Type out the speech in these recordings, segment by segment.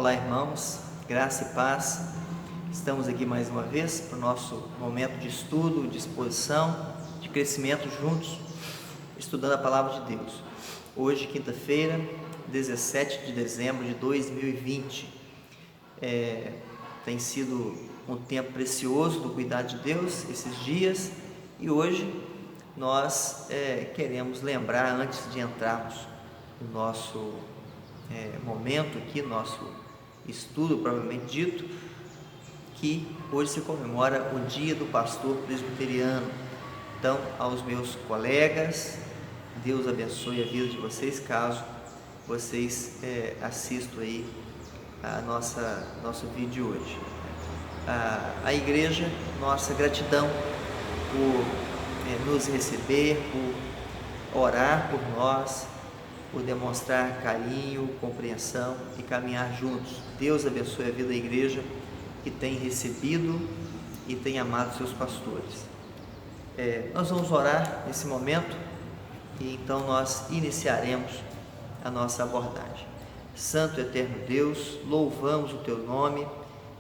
Olá, irmãos, graça e paz. Estamos aqui mais uma vez para o nosso momento de estudo, de exposição, de crescimento juntos, estudando a Palavra de Deus. Hoje, quinta-feira, 17 de dezembro de 2020. Tem sido um tempo precioso do cuidado de Deus esses dias, e hoje nós queremos lembrar, antes de entrarmos no nosso momento aqui, nosso estudo propriamente dito, que hoje se comemora o Dia do Pastor Presbiteriano. Então, aos meus colegas, Deus abençoe a vida de vocês, caso vocês assistam aí a nosso vídeo hoje. A igreja, nossa gratidão por nos receber, por orar por nós, por demonstrar carinho, compreensão e caminhar juntos. Deus abençoe a vida da igreja que tem recebido e tem amado seus pastores. Nós vamos orar nesse momento e então nós iniciaremos a nossa abordagem. Santo e eterno Deus, louvamos o Teu nome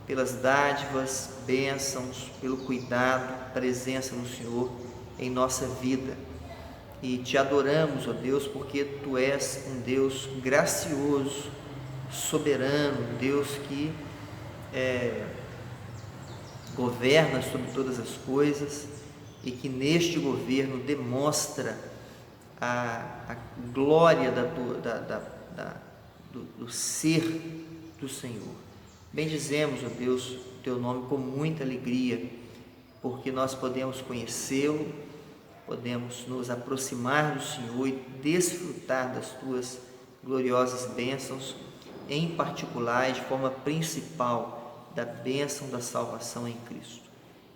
pelas dádivas, bênçãos, pelo cuidado, presença do Senhor em nossa vida. E Te adoramos, ó Deus, porque Tu és um Deus gracioso, soberano, Deus que governa sobre todas as coisas e que neste governo demonstra a glória do ser do Senhor. Bendizemos, ó Deus, Teu nome com muita alegria, porque nós podemos conhecê-lo, podemos nos aproximar do Senhor e desfrutar das Tuas gloriosas bênçãos, em particular e de forma principal da bênção da salvação em Cristo.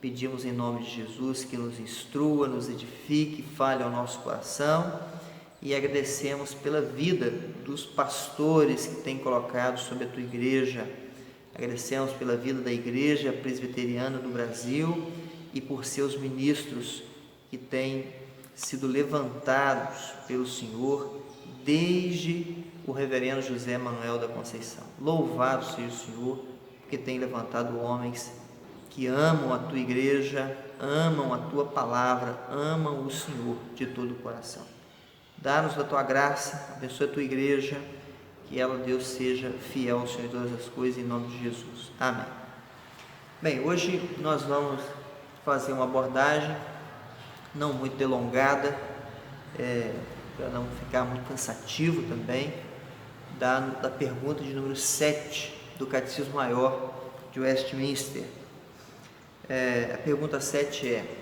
Pedimos em nome de Jesus que nos instrua, nos edifique, fale ao nosso coração, e agradecemos pela vida dos pastores que têm colocado sobre a Tua igreja. Agradecemos pela vida da Igreja Presbiteriana do Brasil e por seus ministros que têm sido levantados pelo Senhor desde o reverendo José Manuel da Conceição. Louvado seja o Senhor, porque tem levantado homens que amam a Tua igreja, amam a Tua palavra, amam o Senhor de todo o coração. Dá-nos da Tua graça, abençoa a Tua igreja, que ela, Deus, seja fiel ao Senhor em todas as coisas, em nome de Jesus. Amém. Bem, hoje nós vamos fazer uma abordagem não muito delongada, para não ficar muito cansativo também, da pergunta de número 7 do Catecismo Maior de Westminster. A pergunta 7 é: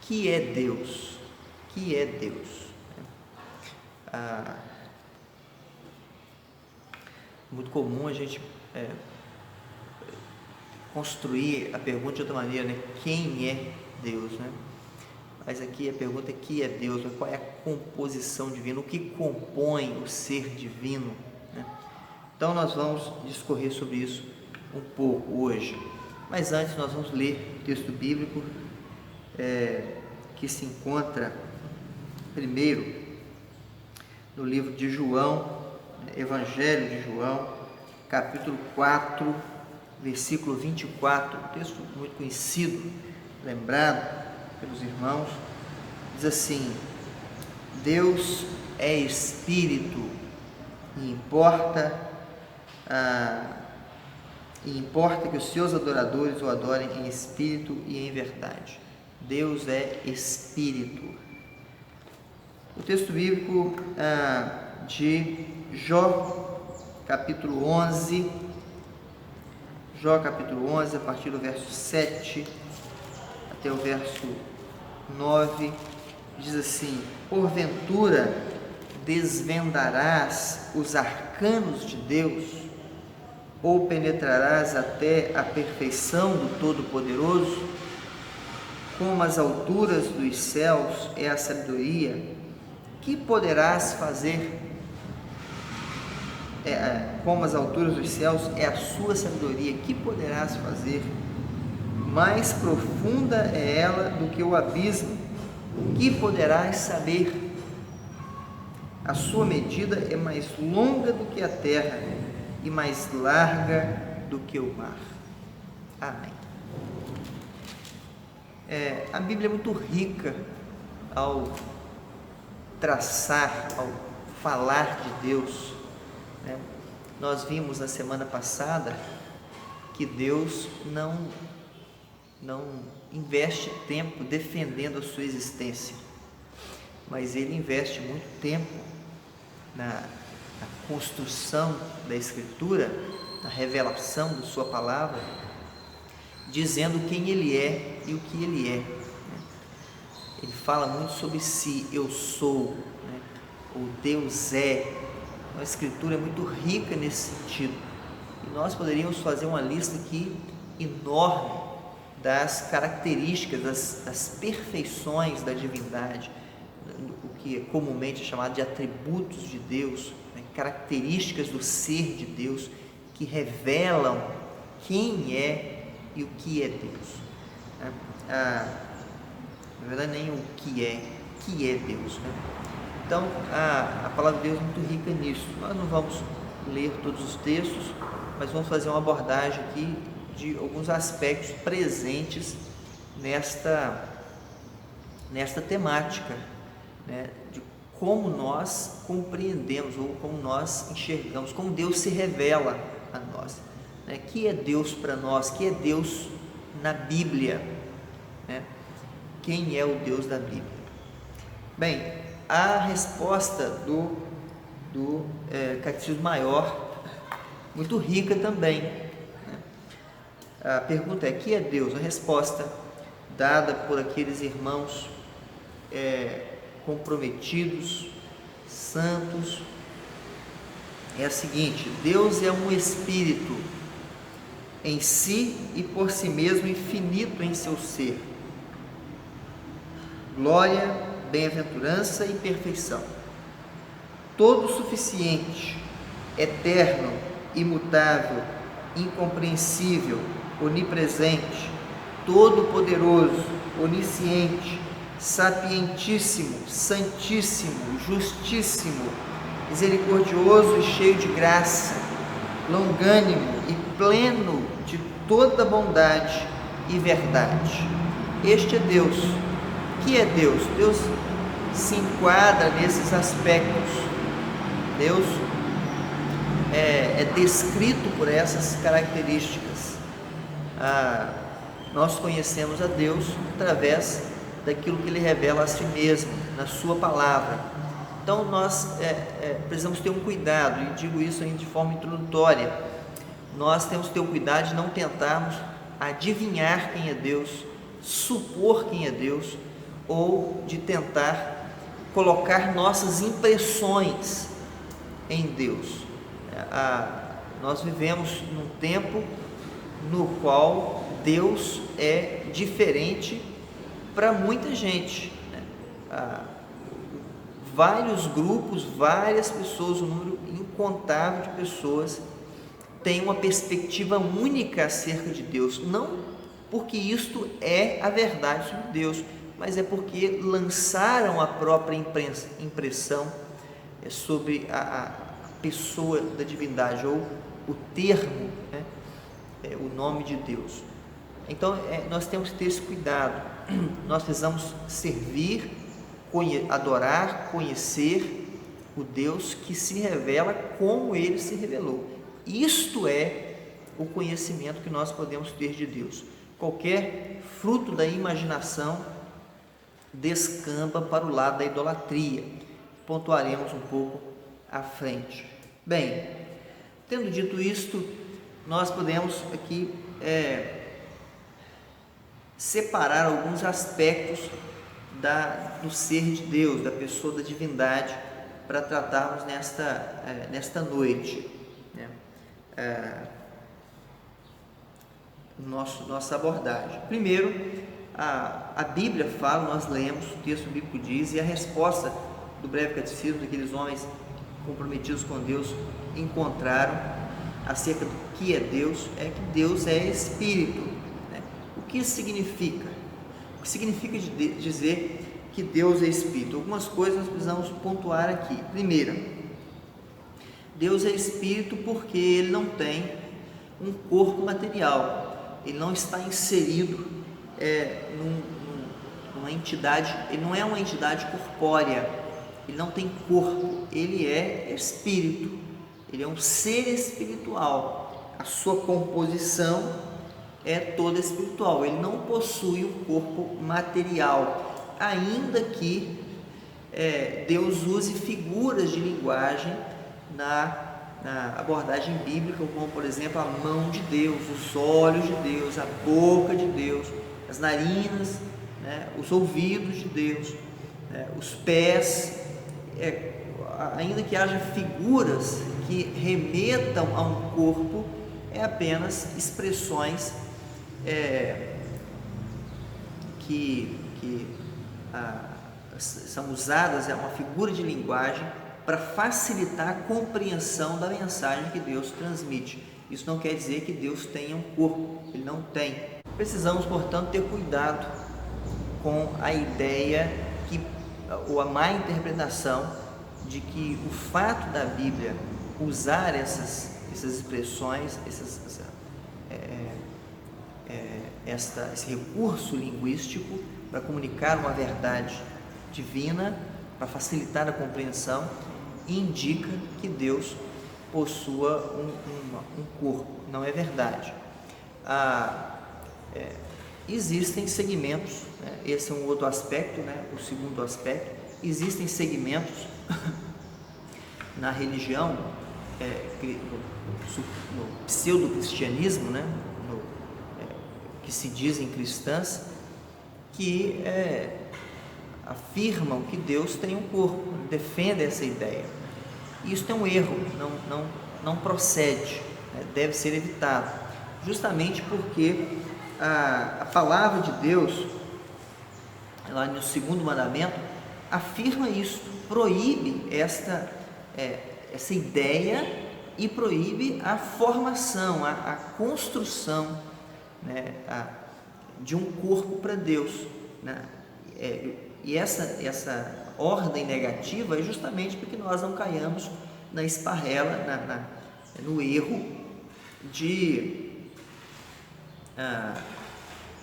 que é Deus? Que é Deus? Muito comum a gente construir a pergunta de outra maneira, né? Quem é Deus, né? Mas aqui a pergunta é: que é Deus? Qual é a composição divina? O que compõe o ser divino, né? Então nós vamos discorrer sobre isso um pouco hoje. Mas antes nós vamos ler o texto bíblico que se encontra primeiro no livro de João, Evangelho de João, capítulo 4, versículo 24, um texto muito conhecido, lembrado pelos irmãos. Diz assim: Deus é Espírito e importa que os seus adoradores o adorem em Espírito e em verdade. Deus é Espírito. O texto bíblico de Jó, capítulo 11, a partir do verso 7 até o verso 9, diz assim: porventura desvendarás os arcanos de Deus, ou penetrarás até a perfeição do Todo-Poderoso? Como as alturas dos céus é a sabedoria, que poderás fazer? Como as alturas dos céus é a sua sabedoria, que poderás fazer? Mais profunda é ela do que o abismo, que poderás saber? A sua medida é mais longa do que a terra, e mais larga do que o mar. Amém. A Bíblia é muito rica ao traçar, ao falar de Deus, né? Nós vimos na semana passada que Deus não investe tempo defendendo a sua existência, mas Ele investe muito tempo na construção da Escritura, na revelação da sua palavra, dizendo quem Ele é e o que Ele é. Ele fala muito sobre si, eu sou, né? O Deus é. A Escritura é muito rica nesse sentido, e nós poderíamos fazer uma lista aqui enorme das características, das perfeições da divindade, o que é comumente chamado de atributos de Deus, né? Características do ser de Deus que revelam quem é e o que é Deus, né? Na verdade, nem o que é Deus, né? Então, a palavra de Deus é muito rica nisso. Nós não vamos ler todos os textos, mas vamos fazer uma abordagem aqui de alguns aspectos presentes nesta temática, né? De como nós compreendemos ou como nós enxergamos, como Deus se revela a nós, né? Que é Deus para nós, que é Deus na Bíblia, né? Quem é o Deus da Bíblia? Bem, a resposta do Catecismo Maior, muito rica também, né? A pergunta é: que é Deus? A resposta dada por aqueles irmãos comprometidos, santos, é a seguinte: Deus é um Espírito em si e por si mesmo infinito em seu ser. Glória, bem-aventurança e perfeição. Todo suficiente, eterno, imutável, incompreensível, onipresente, todo-poderoso, onisciente, sapientíssimo, santíssimo, justíssimo, misericordioso e cheio de graça, longânimo e pleno de toda bondade e verdade. Este é Deus. Que é Deus? Deus se enquadra nesses aspectos. Deus é descrito por essas características. Nós conhecemos a Deus através daquilo que Ele revela a si mesmo, na sua palavra. Então nós precisamos ter um cuidado, e digo isso ainda de forma introdutória. Nós temos que ter o cuidado de não tentarmos adivinhar quem é Deus, supor quem é Deus, ou de tentar colocar nossas impressões em Deus. Nós vivemos num tempo no qual Deus é diferente para muita gente, né? Vários grupos, várias pessoas, um número incontável de pessoas têm uma perspectiva única acerca de Deus, não porque isto é a verdade sobre Deus, mas é porque lançaram a própria impressão sobre a pessoa da divindade, ou o termo, né? O nome de Deus. Então nós temos que ter esse cuidado. Nós precisamos servir, adorar, conhecer o Deus que se revela como Ele se revelou. Isto é o conhecimento que nós podemos ter de Deus. Qualquer fruto da imaginação descamba para o lado da idolatria. Pontuaremos um pouco à frente. Bem, tendo dito isto, nós podemos aqui separar alguns aspectos do ser de Deus, da pessoa da divindade, para tratarmos nesta noite, né? Nossa abordagem. Primeiro, a Bíblia fala, nós lemos, o texto bíblico diz, e a resposta do breve catecismo daqueles homens comprometidos com Deus encontraram acerca do que é Deus, é que Deus é Espírito, né? O que isso significa? O que significa dizer que Deus é Espírito? Algumas coisas nós precisamos pontuar aqui. Primeiro, Deus é espírito porque ele não tem um corpo material, ele não está inserido numa entidade, ele não é uma entidade corpórea, ele não tem corpo, ele é espírito, ele é um ser espiritual, a sua composição é toda espiritual, ele não possui um corpo material, ainda que Deus use figuras de linguagem na abordagem bíblica, como por exemplo a mão de Deus, os olhos de Deus, a boca de Deus, as narinas, né, os ouvidos de Deus, os pés, ainda que haja figuras que remetam a um corpo, é apenas expressões que são usadas, é uma figura de linguagem para facilitar a compreensão da mensagem que Deus transmite. Isso não quer dizer que Deus tenha um corpo, ele não tem. Precisamos, portanto, ter cuidado com a ideia ou a má interpretação de que o fato da Bíblia usar essas expressões, esse recurso linguístico para comunicar uma verdade divina, para facilitar a compreensão, indica que Deus possua um corpo. Não é verdade. Existem segmentos, né? Esse é um outro aspecto, né? O segundo aspecto, existem segmentos na religião, no pseudo-cristianismo, né? Que se dizem cristãs, que afirmam que Deus tem um corpo, defendem essa ideia. Isso é um erro, não procede, né? Deve ser evitado, justamente porque a palavra de Deus, lá no segundo mandamento, afirma isso, proíbe essa ideia e proíbe a formação, a construção, né, de um corpo para Deus, né? E essa ordem negativa é justamente para que nós não caiamos na esparrela, no erro de,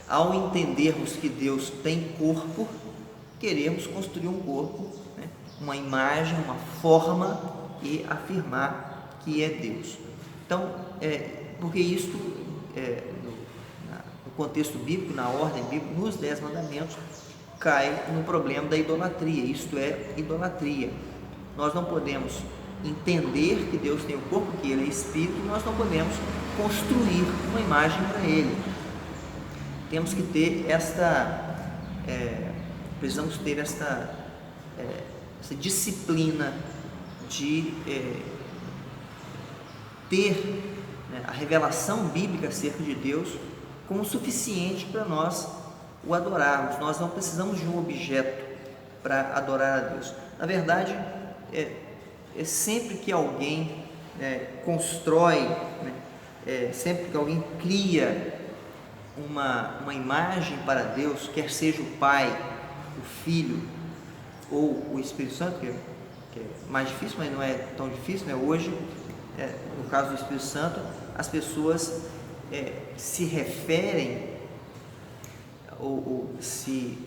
ao entendermos que Deus tem corpo, queremos construir um corpo, né, uma imagem, uma forma, e afirmar que é Deus. Então, porque isto, no contexto bíblico, na ordem bíblica, nos 10 mandamentos, cai no problema da idolatria. Isto é idolatria. Nós não podemos entender que Deus tem o corpo, que Ele é Espírito, e nós não podemos construir uma imagem para Ele. Temos que ter precisamos ter essa disciplina de ter, né, a revelação bíblica acerca de Deus como suficiente para nós o adorarmos. Nós não precisamos de um objeto para adorar a Deus. Na verdade, sempre que alguém constrói, né, sempre que alguém cria uma imagem para Deus, quer seja o Pai, o Filho ou o Espírito Santo, que é mais difícil, mas não é tão difícil, né? Hoje, no caso do Espírito Santo, as pessoas se referem ou se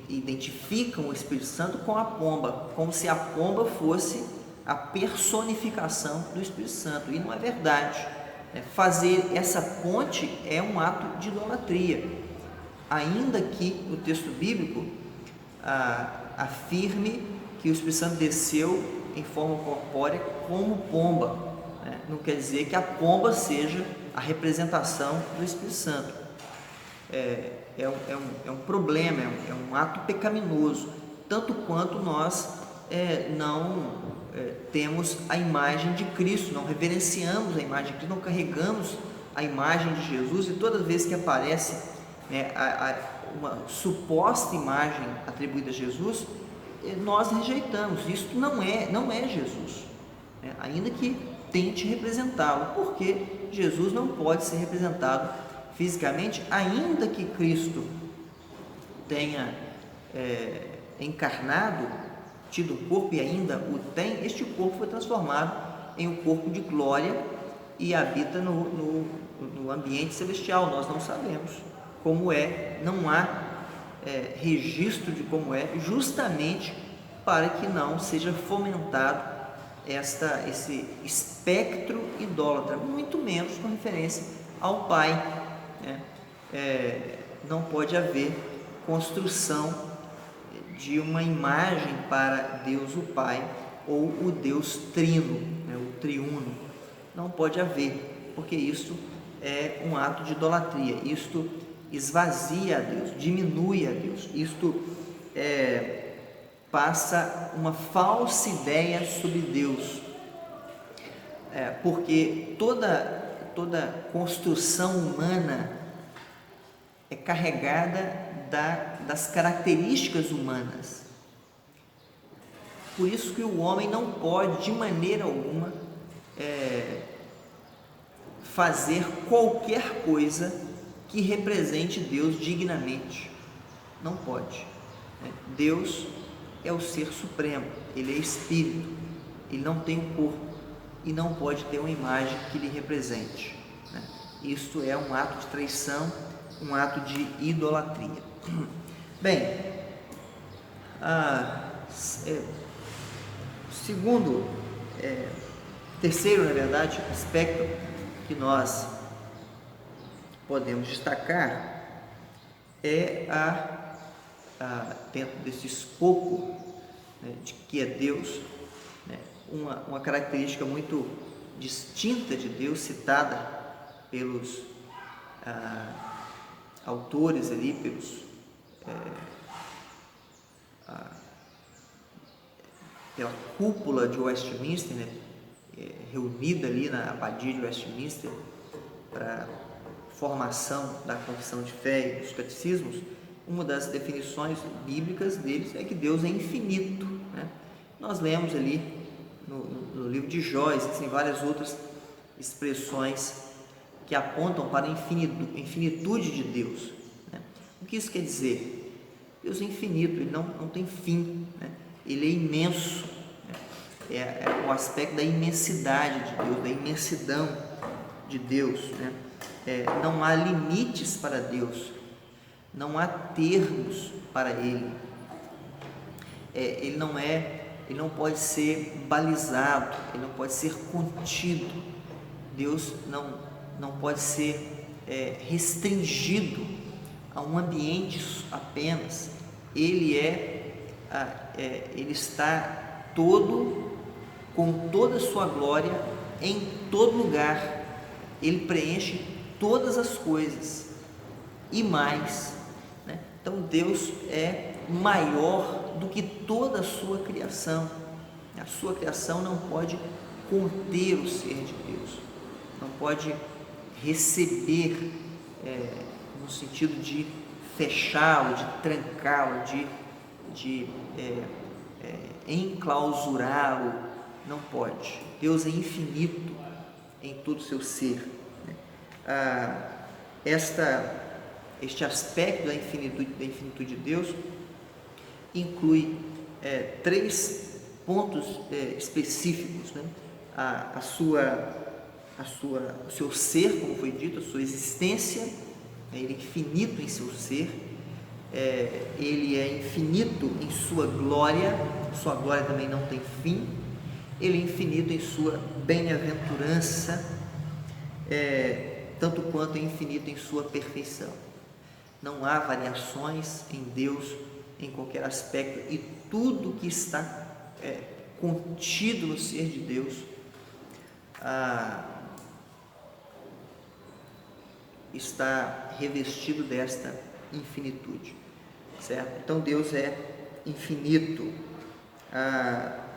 identificam o Espírito Santo com a pomba, como se a pomba fosse a personificação do Espírito Santo, e não é verdade. Fazer essa ponte é um ato de idolatria, ainda que o texto bíblico afirme que o Espírito Santo desceu em forma corpórea como pomba, né? Não quer dizer que a pomba seja a representação do Espírito Santo. É um problema, é um ato pecaminoso, tanto quanto nós não temos a imagem de Cristo, não reverenciamos a imagem de Cristo, não carregamos a imagem de Jesus, e toda vez que aparece uma suposta imagem atribuída a Jesus, nós rejeitamos. Isto não é Jesus, né? Ainda que tente representá-lo, porque Jesus não pode ser representado fisicamente, ainda que Cristo tenha encarnado, tido um corpo e ainda o tem. Este corpo foi transformado em um corpo de glória e habita no ambiente celestial. Nós não sabemos como é, não há registro de como é, justamente para que não seja fomentado esse espectro idólatra, muito menos com referência ao Pai, né? Não pode haver construção de uma imagem para Deus o Pai ou o Deus Trino, né? O Triuno. Não pode haver, porque isso é um ato de idolatria. Isto esvazia a Deus, diminui a Deus. Isto passa uma falsa ideia sobre Deus, porque toda construção humana é carregada das características humanas. Por isso que o homem não pode, de maneira alguma, fazer qualquer coisa que represente Deus dignamente. Não pode. Deus é o ser supremo, Ele é espírito, Ele não tem um corpo e não pode ter uma imagem que lhe represente, né? Isto é um ato de traição, um ato de idolatria. Bem, terceiro, na verdade, aspecto que nós podemos destacar é dentro desse escopo, né, de que é Deus, né, uma característica muito distinta de Deus, citada pelos autores ali, pela cúpula de Westminster, né, reunida ali na abadia de Westminster para formação da confissão de fé e dos catecismos. Uma das definições bíblicas deles é que Deus é infinito, né? Nós lemos ali no livro de Jó, existem várias outras expressões que apontam para a infinitude de Deus, né? O que isso quer dizer? Deus é infinito, Ele não tem fim, né? Ele é imenso, né? É o aspecto da imensidade de Deus, da imensidão de Deus, né? Não há limites para Deus, não há termos para Ele. Ele não pode ser balizado, Ele não pode ser contido. Deus não pode ser restringido a um ambiente apenas. Ele está com toda a sua glória em todo lugar. Ele preenche todas as coisas e mais, né? Então Deus é maior do que toda a sua criação. A sua criação não pode conter o ser de Deus, não pode receber, no sentido de fechá-lo, de trancá-lo, de enclausurá-lo. Não pode. Deus é infinito em todo o seu ser, né? Este aspecto da infinitude de Deus inclui 3 pontos específicos, né? O seu ser, como foi dito, a sua existência, Ele é infinito em seu ser, Ele é infinito em sua glória também não tem fim, Ele é infinito em sua bem-aventurança, tanto quanto é infinito em sua perfeição. Não há variações em Deus em qualquer aspecto, e tudo que está contido no ser de Deus está revestido desta infinitude, certo? Então Deus é infinito.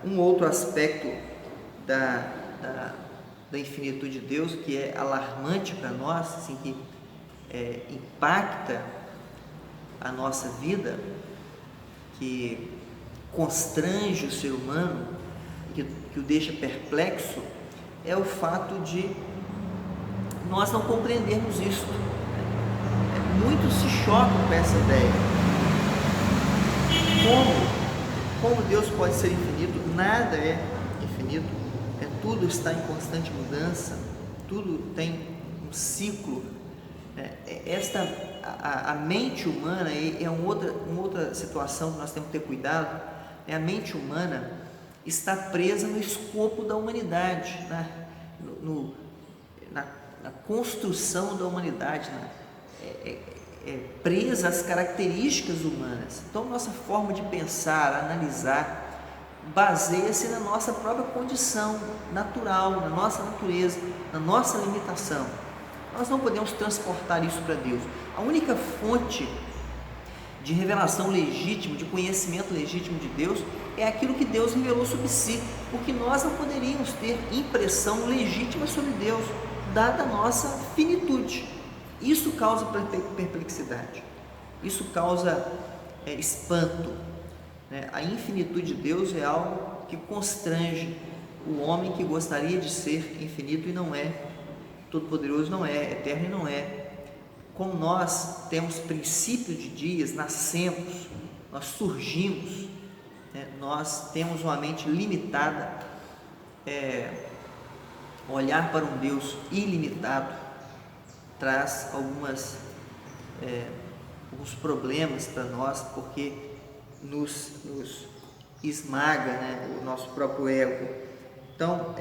Um outro aspecto da infinitude de Deus que é alarmante para nós, assim, que impacta a nossa vida, que constrange o ser humano, que o deixa perplexo, é o fato de nós não compreendermos isso. Muitos se chocam com essa ideia. Como Deus pode ser infinito? Nada é infinito, tudo está em constante mudança, tudo tem um ciclo. A mente humana é uma outra situação que nós temos que ter cuidado. A mente humana está presa no escopo da humanidade, na construção da humanidade, presa às características humanas. Então, nossa forma de pensar, analisar, baseia-se na nossa própria condição natural, na nossa natureza, na nossa limitação. Nós não podemos transportar isso para Deus. A única fonte de revelação legítima, de conhecimento legítimo de Deus, é aquilo que Deus revelou sobre si, porque nós não poderíamos ter impressão legítima sobre Deus, dada a nossa finitude. Isso causa perplexidade, isso causa espanto. A infinitude de Deus é algo que constrange o homem que gostaria de ser infinito e não é, todo-poderoso não é, eterno e não é. Como nós temos princípio de dias, nascemos, nós surgimos, nós temos uma mente limitada, olhar para um Deus ilimitado traz alguns problemas para nós, porque nos esmaga, o nosso próprio ego. Então,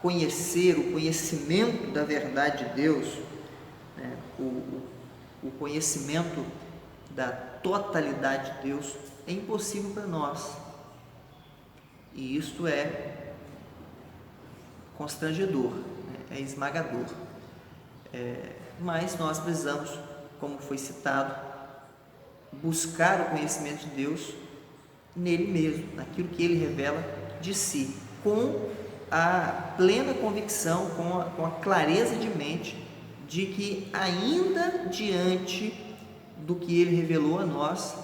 conhecer o conhecimento da verdade de Deus, o conhecimento da totalidade de Deus é impossível para nós, e isto é constrangedor, é esmagador. Mas nós precisamos, como foi citado, buscar o conhecimento de Deus nele mesmo, naquilo que Ele revela de si, com a plena convicção, com a clareza de mente de que ainda diante do que Ele revelou a nós,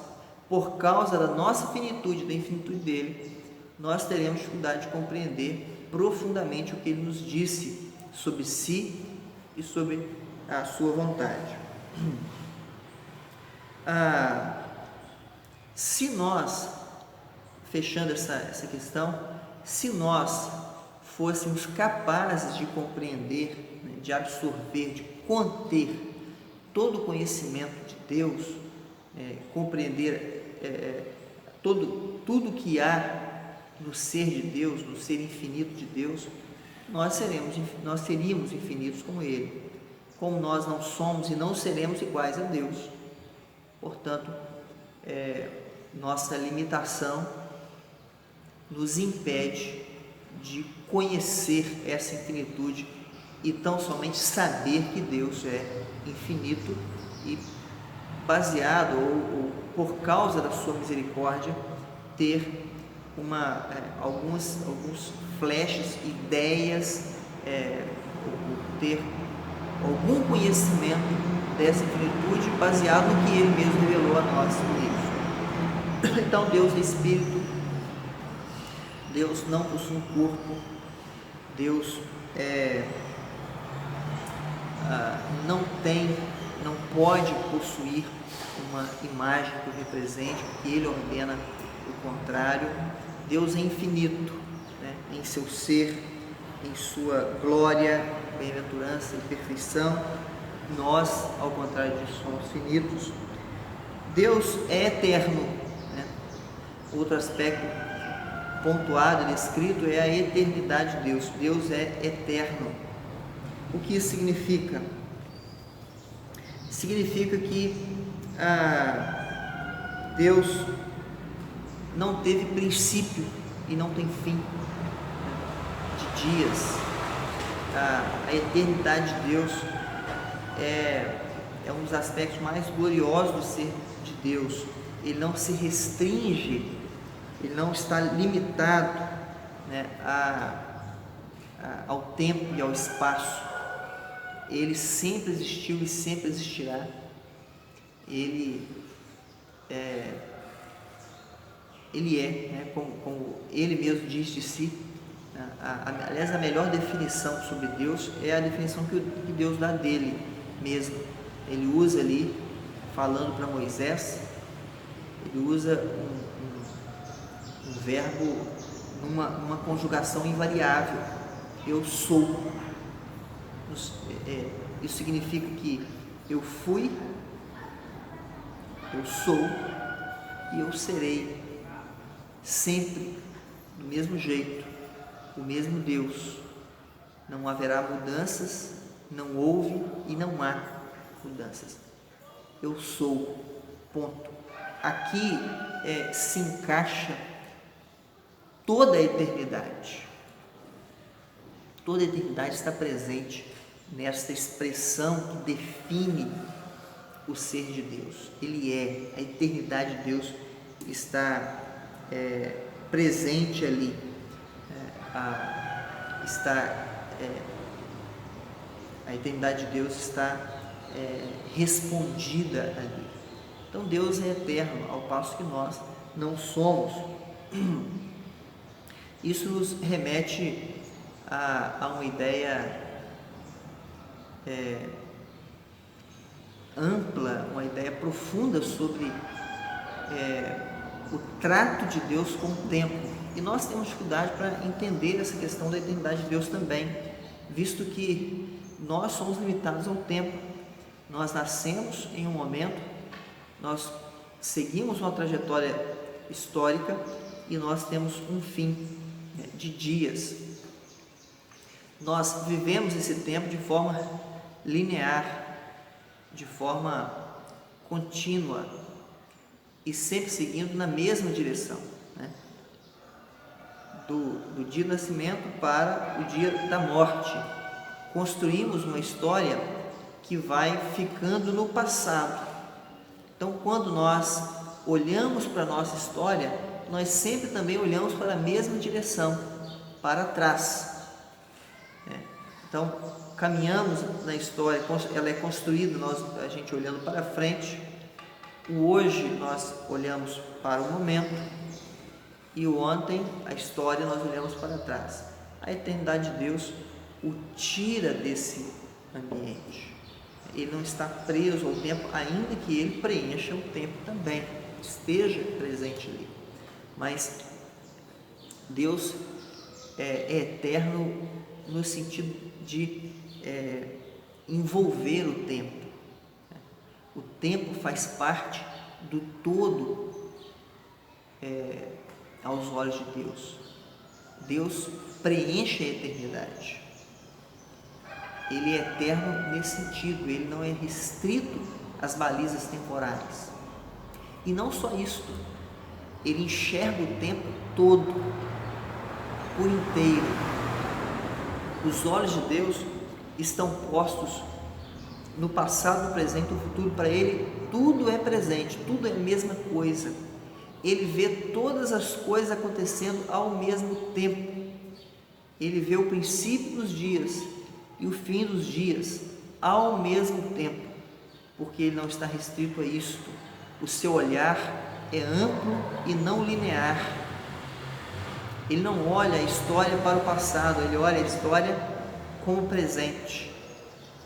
por causa da nossa finitude, da infinitude dele, nós teremos dificuldade de compreender profundamente o que Ele nos disse sobre si e sobre a sua vontade. Se nós, fechando essa questão, se nós fôssemos capazes de compreender, de absorver, de conter todo o conhecimento de Deus, compreender tudo que há no ser de Deus, no ser infinito de Deus, nós seríamos infinitos como Ele. Como nós não somos e não seremos iguais a Deus, portanto, nossa limitação nos impede de conhecer essa infinitude e tão somente saber que Deus é infinito e, baseado ou por causa da sua misericórdia, ter alguns flashes, ideias, ter algum conhecimento dessa infinitude baseado no que Ele mesmo revelou a nós nisso. Então, Deus é Espírito, Deus não possui um corpo, Deus não pode possuir uma imagem que o represente, porque Ele ordena o contrário. Deus é infinito, em seu ser, em sua glória, bem-aventurança e perfeição. Nós, ao contrário disso, somos finitos. Deus é eterno, Outro aspecto pontuado e descrito é a eternidade de Deus. Deus é eterno. O que isso significa? Significa que Deus não teve princípio e não tem fim de dias. A eternidade de Deus é um dos aspectos mais gloriosos do ser de Deus. Ele não se restringe, ele não está limitado, ao tempo e ao espaço. Ele sempre existiu e sempre existirá. Ele é, como Ele mesmo diz de si. Aliás, a melhor definição sobre Deus é a definição que Deus dá dele mesmo. Ele usa ali, falando para Moisés, ele usa um verbo numa conjugação invariável. Eu sou. Isso significa que eu fui, eu sou e eu serei, sempre do mesmo jeito, o mesmo Deus. Não haverá mudanças, não houve e não há mudanças. Eu sou, ponto. Aqui se encaixa toda a eternidade. Toda a eternidade está presente nesta expressão que define o ser de Deus. Ele é, a eternidade de Deus está presente ali, a eternidade de Deus está respondida ali. Então Deus é eterno, ao passo que nós não somos. Isso nos remete a uma ideia ampla, uma ideia profunda sobre o trato de Deus com o tempo. E nós temos dificuldade para entender essa questão da eternidade de Deus também, visto que nós somos limitados ao tempo. Nós nascemos em um momento, nós seguimos uma trajetória histórica e nós temos um fim de dias. Nós vivemos esse tempo de forma linear, de forma contínua e sempre seguindo na mesma direção, né? Do dia do nascimento para o dia da morte. Construímos uma história que vai ficando no passado. Então, quando nós olhamos para a nossa história, nós sempre também olhamos para a mesma direção, para trás. Então, caminhamos na história, ela é construída, a gente olhando para frente. O hoje nós olhamos para o momento e o ontem, a história, nós olhamos para trás. A eternidade de Deus o tira desse ambiente. Ele não está preso ao tempo, ainda que ele preencha o tempo também, esteja presente ali. Mas Deus é eterno no sentido de envolver o tempo. O tempo faz parte do todo aos olhos de Deus. Deus preenche a eternidade. Ele é eterno nesse sentido, ele não é restrito às balizas temporais. E não só isso, ele enxerga o tempo todo, por inteiro. Os olhos de Deus estão postos no passado, no presente e no futuro. Para ele tudo é presente, tudo é a mesma coisa. Ele vê todas as coisas acontecendo ao mesmo tempo. Ele vê o princípio dos dias e o fim dos dias ao mesmo tempo, porque ele não está restrito a isto. O seu olhar é amplo e não linear. Ele não olha a história para o passado, ele olha a história como presente.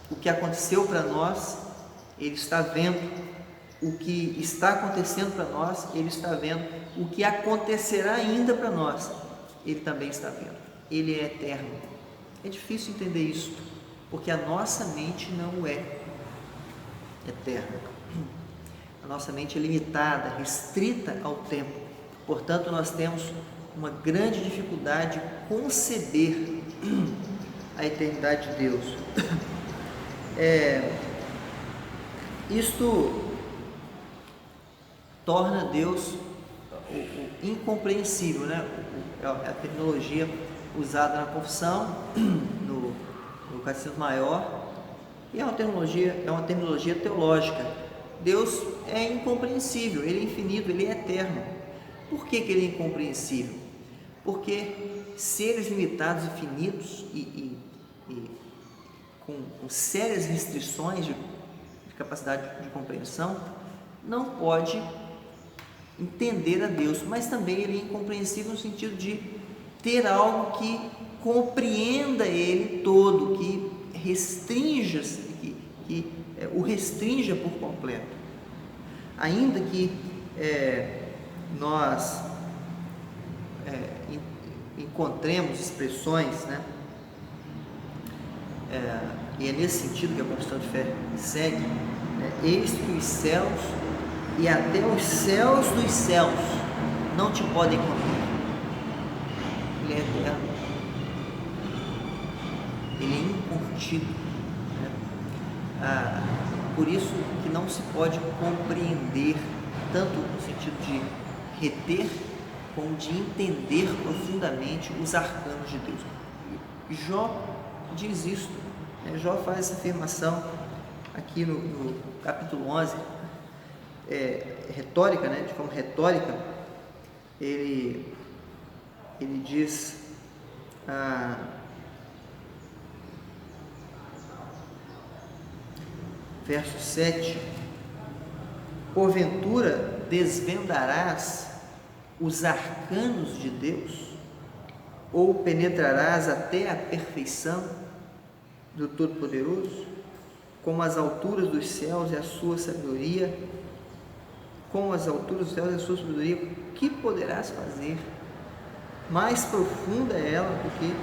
O que aconteceu para nós, ele está vendo. O que está acontecendo para nós, ele está vendo. O que acontecerá ainda para nós, ele também está vendo. Ele é eterno. É difícil entender isso, porque a nossa mente não é eterna. A nossa mente é limitada, restrita ao tempo. Portanto, nós temos uma grande dificuldade de conceber a eternidade de Deus. Isto torna Deus incompreensível, né? É a terminologia usada na confissão, no Catecismo Maior, e é uma terminologia teológica. Deus é incompreensível, ele é infinito, ele é eterno. Por que ele é incompreensível? Porque seres limitados e finitos e com sérias restrições de capacidade de compreensão, não pode entender a Deus, mas também ele é incompreensível no sentido de ter algo que compreenda ele todo, que restrinja, que o restrinja por completo. Ainda que nós encontremos expressões, né? E é nesse sentido que a confissão de fé segue, né? Eis que os céus e até os céus dos céus não te podem conter. Ele é eterno, ele é incontido, né? Por isso que não se pode compreender, tanto no sentido de reter, como de entender profundamente os arcanos de Deus. Jó diz isso, né? Jó faz essa afirmação aqui no capítulo 11, retórica, né? De forma retórica, ele diz, verso 7, porventura desvendarás os arcanos de Deus, ou penetrarás até a perfeição do Todo-Poderoso, como as alturas dos céus e a sua sabedoria, com as alturas dos céus e a sua sabedoria, o que poderás fazer? Mais profunda é ela do que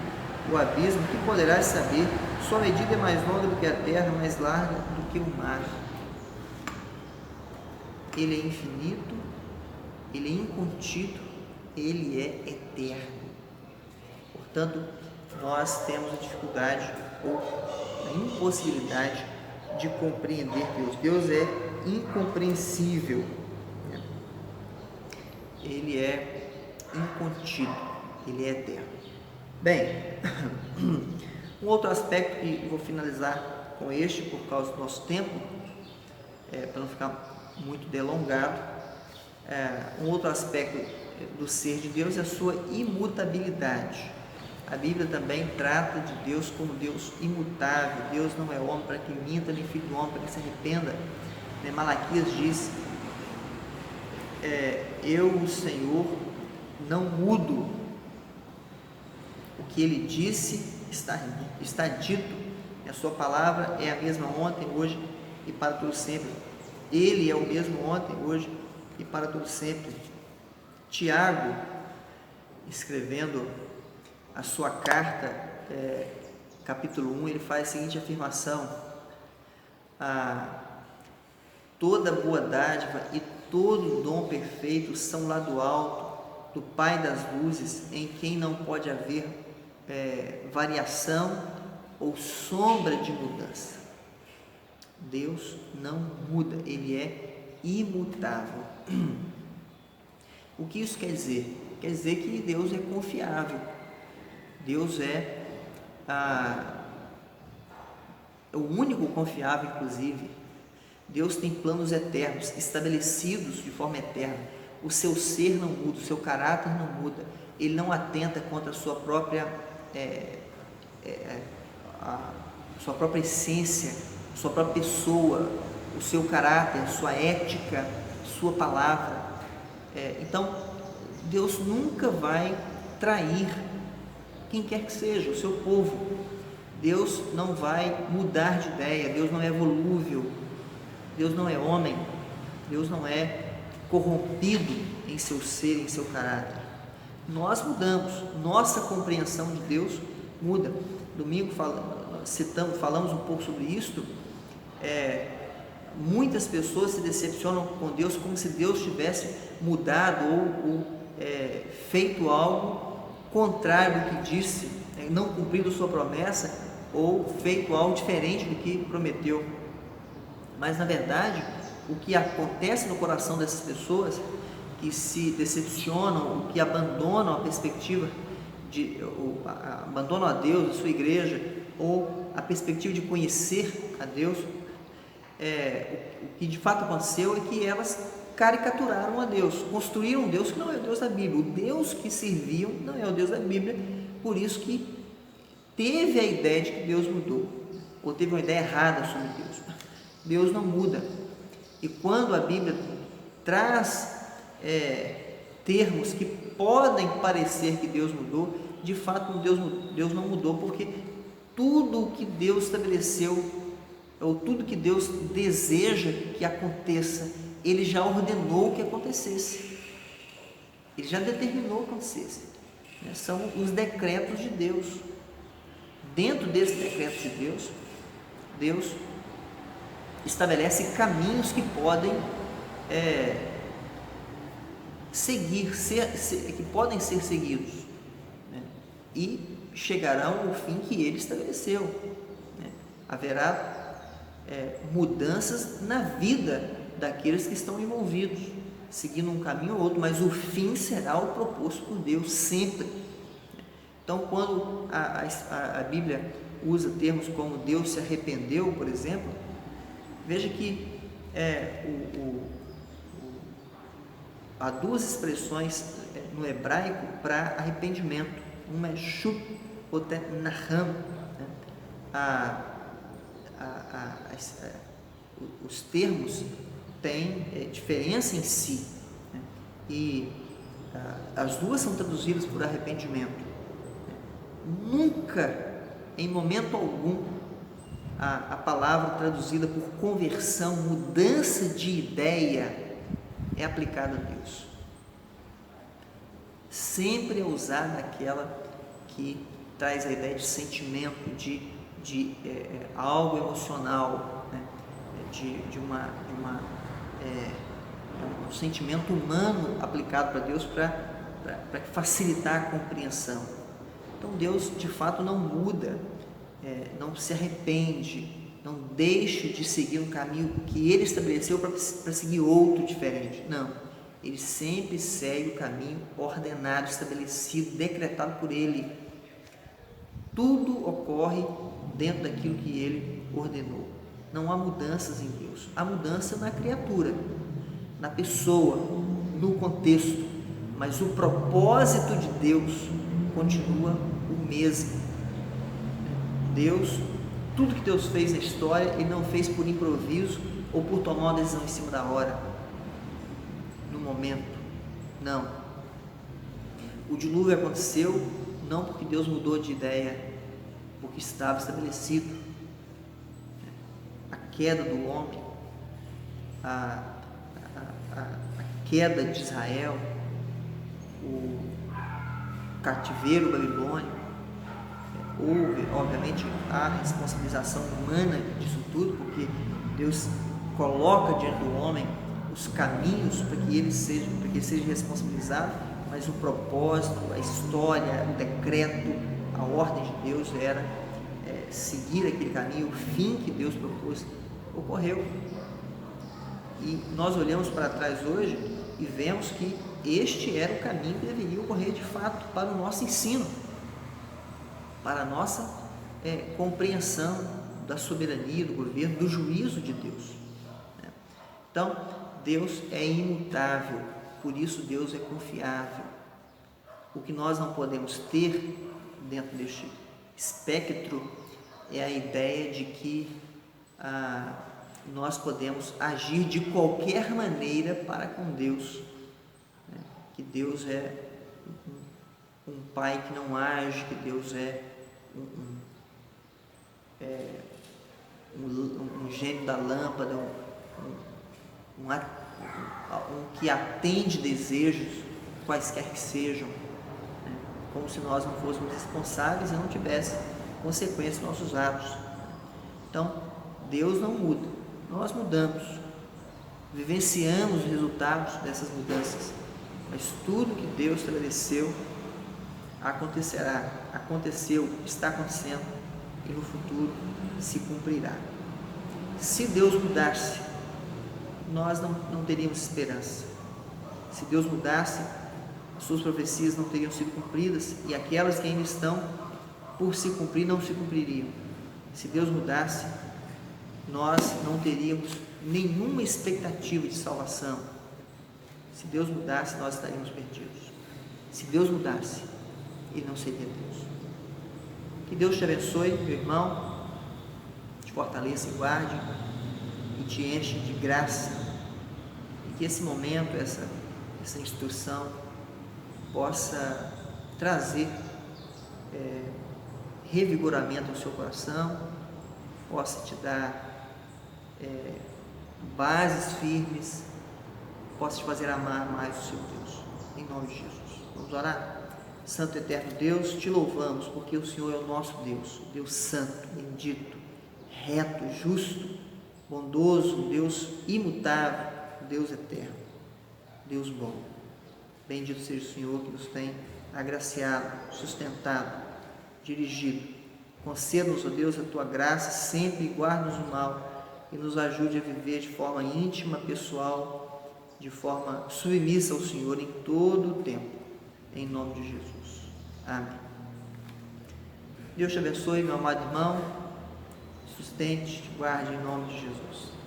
o abismo, o que poderás saber? Sua medida é mais longa do que a terra, mais larga do que o mar. Ele é infinito, ele é incontido, ele é eterno. Portanto, nós temos a dificuldade ou a impossibilidade de compreender Deus. Deus é incompreensível, ele é incontido, ele é eterno. Bem, um outro aspecto que eu vou finalizar com este, por causa do nosso tempo, para não ficar muito delongado, um outro aspecto do ser de Deus é a sua imutabilidade. A Bíblia também trata de Deus como Deus imutável. Deus não é homem para que minta, nem filho do homem para que se arrependa. Malaquias diz, eu, o Senhor, não mudo. O que ele disse está dito, a sua palavra é a mesma ontem, hoje e para todo sempre. Ele é o mesmo ontem, hoje e para todo sempre. Tiago, escrevendo a sua carta, capítulo 1, ele faz a seguinte afirmação: toda boa dádiva e todo dom perfeito são lá do alto, do Pai das luzes, em quem não pode haver variação ou sombra de mudança. Deus não muda, ele é imutável. O que isso quer dizer? Quer dizer que Deus é confiável. Deus é o único confiável, inclusive. Deus tem planos eternos, estabelecidos de forma eterna. O seu ser não muda, o seu caráter não muda. Ele não atenta contra a sua própria essência, sua própria pessoa, o seu caráter, sua ética, sua palavra. Então, Deus nunca vai trair quem quer que seja, o seu povo. Deus não vai mudar de ideia, Deus não é volúvel, Deus não é homem, Deus não é corrompido em seu ser, em seu caráter. Nós mudamos, nossa compreensão de Deus muda. Domingo falamos um pouco sobre isso. Muitas pessoas se decepcionam com Deus como se Deus tivesse mudado ou feito algo contrário do que disse, não cumprido sua promessa ou feito algo diferente do que prometeu. Mas na verdade, o que acontece no coração dessas pessoas que se decepcionam, que abandonam a perspectiva abandonam a Deus, a sua igreja, ou a perspectiva de conhecer a Deus, o que de fato aconteceu é que elas caricaturaram a Deus, construíram um Deus que não é o Deus da Bíblia. O Deus que serviam não é o Deus da Bíblia, por isso que teve a ideia de que Deus mudou, ou teve uma ideia errada sobre Deus. Deus não muda. E quando a Bíblia traz termos que podem parecer que Deus mudou, de fato Deus não mudou, porque tudo o que Deus estabeleceu, ou tudo que Deus deseja que aconteça, Ele já ordenou que acontecesse, Ele já determinou que acontecesse. né? São os decretos de Deus. Dentro desses decretos de Deus, Deus estabelece caminhos que podem que podem ser seguidos, né? E chegarão ao fim que Ele estabeleceu, né? Haverá mudanças na vida daqueles que estão envolvidos, seguindo um caminho ou outro, mas o fim será o proposto por Deus sempre. Então, quando a Bíblia usa termos como Deus se arrependeu, por exemplo, veja que há duas expressões no hebraico para arrependimento. Uma é shuv, outra é naham, né? Os termos têm diferença em si, né? E as duas são traduzidas por arrependimento. Nunca, em momento algum, a palavra traduzida por conversão, mudança de ideia, é aplicada a Deus. Sempre é usada aquela que traz a ideia de sentimento, de algo emocional, né? de um sentimento humano aplicado para Deus para facilitar a compreensão. Então Deus de fato não muda, não se arrepende, não deixa de seguir um caminho que Ele estabeleceu para seguir outro diferente. Não, Ele sempre segue o caminho ordenado, estabelecido, decretado por Ele. Tudo ocorre dentro daquilo que Ele ordenou. Não há mudanças em Deus, há mudança na criatura, na pessoa, no contexto, mas o propósito de Deus continua o mesmo. Deus, tudo que Deus fez na história, Ele não fez por improviso ou por tomar uma decisão em cima da hora, no momento. Não. O dilúvio aconteceu não porque Deus mudou de ideia, porque estava estabelecido. A queda do homem, a queda de Israel, o cativeiro babilônico, houve, obviamente, a responsabilização humana disso tudo, porque Deus coloca diante do homem os caminhos para que ele seja responsabilizado, mas o propósito, a história, o decreto, a ordem de Deus era seguir aquele caminho. O fim que Deus propôs ocorreu. E nós olhamos para trás hoje e vemos que este era o caminho que deveria ocorrer de fato para o nosso ensino, para a nossa compreensão da soberania, do governo, do juízo de Deus. Então, Deus é imutável, por isso Deus é confiável. O que nós não podemos ter dentro deste espectro é a ideia de que nós podemos agir de qualquer maneira para com Deus, né? Que Deus é um pai que não age, que Deus é um gênio da lâmpada, um que atende desejos, quaisquer que sejam, né? Como se nós não fôssemos responsáveis e não tivesse consequências nos nossos atos. Então, Deus não muda, nós mudamos, vivenciamos os resultados dessas mudanças, mas tudo que Deus estabeleceu acontecerá, aconteceu, está acontecendo e no futuro se cumprirá. Se Deus mudasse, nós não teríamos esperança. Se Deus mudasse, as suas profecias não teriam sido cumpridas e aquelas que ainda estão por se cumprir não se cumpririam. Se Deus mudasse, nós não teríamos nenhuma expectativa de salvação. Se Deus mudasse, nós estaríamos perdidos. Se Deus mudasse, Ele não seria Deus. Que Deus te abençoe, meu irmão, te fortaleça e guarde e te enche de graça, e que esse momento, essa instrução possa trazer revigoramento ao seu coração, possa te dar bases firmes, possa te fazer amar mais o seu Deus, em nome de Jesus. Vamos orar? Santo e eterno Deus, te louvamos, porque o Senhor é o nosso Deus, o Deus santo, bendito, reto, justo, bondoso, Deus imutável, Deus eterno, Deus bom. Bendito seja o Senhor que nos tem agraciado, sustentado, dirigido. Conceda-nos, ó Deus, a tua graça sempre e guarda-nos do mal e nos ajude a viver de forma íntima, pessoal, de forma submissa ao Senhor em todo o tempo, em nome de Jesus. Amém. Deus te abençoe, meu amado irmão, sustente, te guarde em nome de Jesus.